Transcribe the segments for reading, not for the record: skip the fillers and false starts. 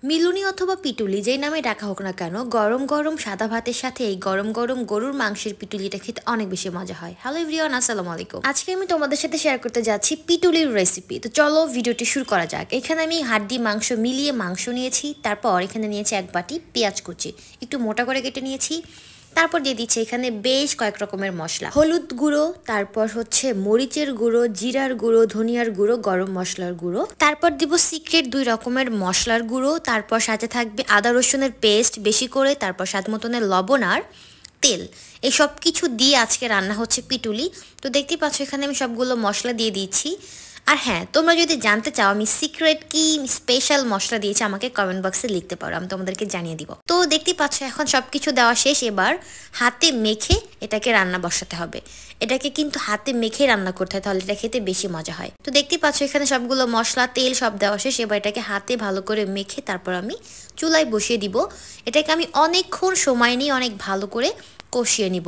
মিলুনি অথবা পিটুলি যেই নামে ডাকা হোক না কেন, গরম গরম সাদা ভাতের সাথে এই গরম গরম গরুর মাংসের পিটুলিটা খেতে অনেক বেশি মজা হয়। হ্যালো এভরিওয়ান, আসসালামু আলাইকুম। আজকে আমি তোমাদের সাথে শেয়ার করতে যাচ্ছি পিটুলির রেসিপি। তো চলো ভিডিওটি শুরু করা যাক। এখানে আমি হাড্ডি মাংস মিলিয়ে মাংস নিয়েছি, তারপর এখানে নিয়েছি এক বাটি পেঁয়াজ কুচি, একটু মোটা করে কেটে নিয়েছি। তারপর দিয়ে দিচ্ছি এখানে বেশ কয়েক রকমের মশলা, হলুদ গুঁড়ো, তারপর হচ্ছে মরিচের গুঁড়ো, জিরার গুঁড়ো, ধনিয়ার গুঁড়ো, গরম মশলার গুঁড়ো, তারপর দিব সিক্রেট 2 রকমের মশলার গুঁড়ো, তারপর সাথে থাকবে আদা রসুনের পেস্ট বেশি করে, তারপর স্বাদ মতনের লবণ আর তেল। এই সব কিছু দিয়ে আজকে রান্না হচ্ছে পিটুলি। তো দেখতেই পাচ্ছ এখানে আমি সবগুলো মশলা দিয়ে দিচ্ছি। আর হ্যাঁ, তোমরা যদি জানতে চাও আমি সিক্রেট কি স্পেশাল মশলা দিয়েছি, আমাকে কমেন্ট বক্সে লিখতে পারো, আমি তোমাদেরকে জানিয়ে দিব। তো দেখতেই পাচ্ছ এখন সব কিছু দেওয়া শেষ। এবার হাতে মেখে এটাকে রান্না বসাতে হবে। এটাকে কিন্তু হাতে মেখে রান্না করতে হয়, তাহলে এটা খেতে বেশি মজা হয়। তো দেখতেই পাচ্ছ এখানে সবগুলো মশলা তেল সব দেওয়া শেষ। এবার এটাকে হাতে ভালো করে মেখে তারপর আমি চুলায় বসিয়ে দিব। এটাকে আমি অনেকক্ষণ সময় নিয়ে অনেক ভালো করে কষিয়ে নিব।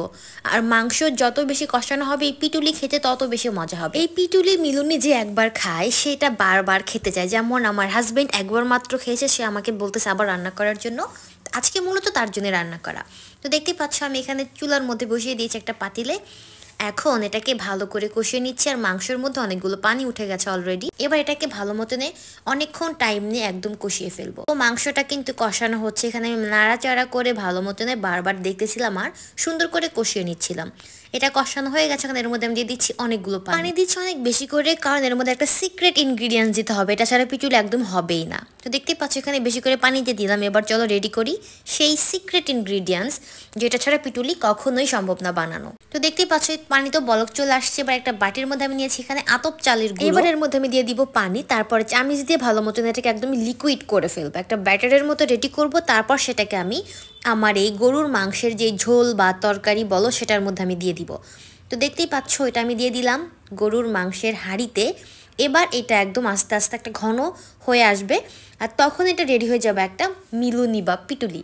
আর মাংস যত বেশি কষানো হবে এই পিটুলি খেতে তত বেশি মজা হবে। এই পিটুলি মিলুনি যে একবার খায় সেটা বারবার খেতে চায়। যেমন আমার হাজবেন্ড একবার মাত্র খেয়েছে, সে আমাকে বলতেছে আবার রান্না করার জন্য। আজকে মূলত তার জন্য রান্না করা। তো দেখতে পাচ্ছ আমি এখানে চুলার মধ্যে বসিয়ে দিয়েছি একটা পাতিলে। এখন এটাকে ভালো করে কষিয়ে নিচ্ছি। আর মাংসের মধ্যে অনেকগুলো পানি উঠে গেছে অলরেডি। এবার এটাকে ভালো মতনে অনেকক্ষণ টাইম নিয়ে একদম কষিয়ে ফেলবো। তো মাংসটা কিন্তু কষানো হচ্ছে, এখানে আমি নাড়াচাড়া করে ভালো মতনে বারবার দেখতেছিলাম আর সুন্দর করে কষিয়ে নিচ্ছিলাম। এটা কষানো হয়ে গেছে। এখন এর মধ্যে আমি দিয়ে দিচ্ছি অনেকগুলো পানি দিচ্ছি অনেক বেশি করে, কারণ এর মধ্যে একটা সিক্রেট ইনগ্রিডিয়েন্টস দিতে হবে, এটা ছাড়া পিটুলি একদম হবেই না। তো দেখতে পাচ্ছ এখানে বেশি করে পানি দিয়ে দিলাম। এবার চলো রেডি করি সেই সিক্রেট ইনগ্রিডিয়েন্টস, যেটা ছাড়া পিটুলি কখনোই সম্ভব না বানানো। তো দেখতেই পাচ্ছ পানি তো বলক চলে আসছে। এবার একটা বাটির মধ্যে আমি নিয়েছি এখানে আতপ চালের গুঁড়ো। এবার এর মধ্যে আমি দিয়ে দিব পানি, তারপরে চামচ দিয়ে ভালো মতন এটাকে একদম লিকুইড করে ফেলবো, একটা ব্যাটারের মতো রেডি করব। তারপর সেটাকে আমি আমার এই গরুর মাংসের যে ঝোল বা তরকারি বলো সেটার মধ্যে আমি দিয়ে দিব। তো দেখতেই পাচ্ছ এটা আমি দিয়ে দিলাম গরুর মাংসের হাঁড়িতে। এবার এটা একদম আস্তে আস্তে একটা ঘন হয়ে আসবে, আর তখন এটা রেডি হয়ে যাবে একটা মিলুনি বা পিটুলি।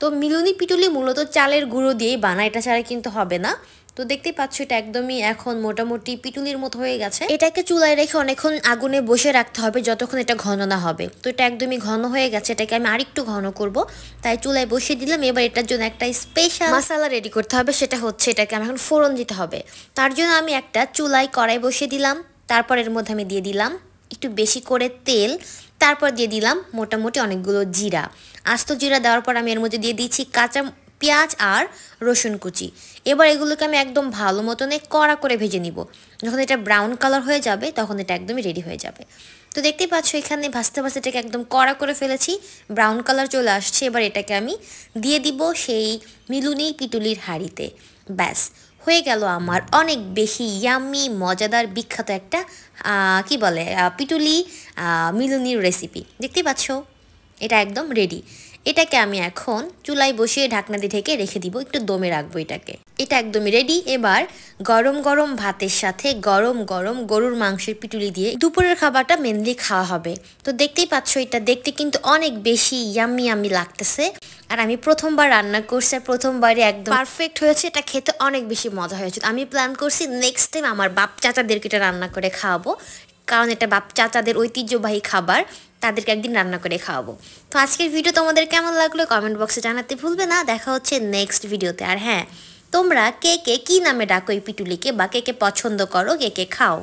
তো মিলুনি পিটুলি মূলত চালের গুঁড়ো দিয়েই বানায়, এটা ছাড়া কিন্তু হবে না। তো দেখতেই পাচ্ছ এটা একদমই এখন মোটামুটি পিটুলির মতো হয়ে গেছে। এটাকে চুলায় রেখে অনেকক্ষণ আগুনে বসে রাখতে হবে যতক্ষণ এটা ঘন না হবে। তো এটা একদমই ঘন হয়ে গেছে, এটাকে আমি আরেকটু ঘন করব, তাই চুলায় বসিয়ে দিলাম। এবার এটার জন্য একটা স্পেশাল মশলা রেডি করতে হবে, সেটা হচ্ছে এটাকে আমি এখন ফোড়ন দিতে হবে। তার জন্য আমি একটা চুলায় কড়াই বসিয়ে দিলাম। তারপর এর মধ্যে আমি দিয়ে দিলাম একটু বেশি করে তেল, তারপর দিয়ে দিলাম মোটামুটি অনেকগুলো জিরা। আস্ত জিরা দেওয়ার পর আমি এর মধ্যে দিয়ে দিচ্ছি কাঁচা পেঁয়াজ আর রসুন কুচি। এবার এগুলোকে আমি একদম ভালো মতনে কড়া করে ভেজে নিব। যখন এটা ব্রাউন কালার হয়ে যাবে তখন এটা একদমই রেডি হয়ে যাবে। তো দেখতেই পাচ্ছ এখানে ভাজতে ভাজতে এটাকে একদম কড়া করে ফেলেছি, ব্রাউন কালার চলে আসছে। এবার এটাকে আমি দিয়ে দিব সেই মিলুনি পিটুলির হাঁড়িতে। ব্যাস হয়ে গেল আমার অনেক বেশি ইয়াম্মি মজাদার বিখ্যাত একটা কি বলে পিটুলি মিলুনির রেসিপি। দেখতেই পাচ্ছ এটা একদম রেডি। এটাকে আমি এখন চুলায় বসিয়ে ঢাকনা দিয়ে ঢেকে রেখে দিব, একটু দমে রাখবো এটাকে। এটা একদমই রেডি। এবার গরম গরম ভাতের সাথে গরম গরম গরুর মাংসের পিটুলি দিয়ে দুপুরের খাবারটা মেনলি খাওয়া হবে। তো দেখতেই পাচ্ছ এটা দেখতে কিন্তু অনেক বেশি ইয়াম্মি ইয়াম্মি লাগতেছে। আর আমি প্রথমবার রান্না করছি, প্রথমবারই একদম পারফেক্ট হয়েছে। এটা খেতে অনেক বেশি মজা হয়েছে। আমি প্ল্যান করছি নেক্সট টাইম আমার বাপ চাচাদেরকে এটা রান্না করে খাওয়াবো, কারণ এটা বাপ চাচাদের ঐতিহ্যবাহী খাবার, তাদেরকে একদিন রান্না করে খাওয়াবো। তো আজকের ভিডিও তোমাদের কেমন লাগলো কমেন্ট বক্সে জানাতে ভুলবে না। দেখা হচ্ছে নেক্সট ভিডিওতে। আর হ্যাঁ, তোমরা কে কে কী নামে ডাকো এই পিটুলিকে, বা কে কে পছন্দ করো, কে কে খাও।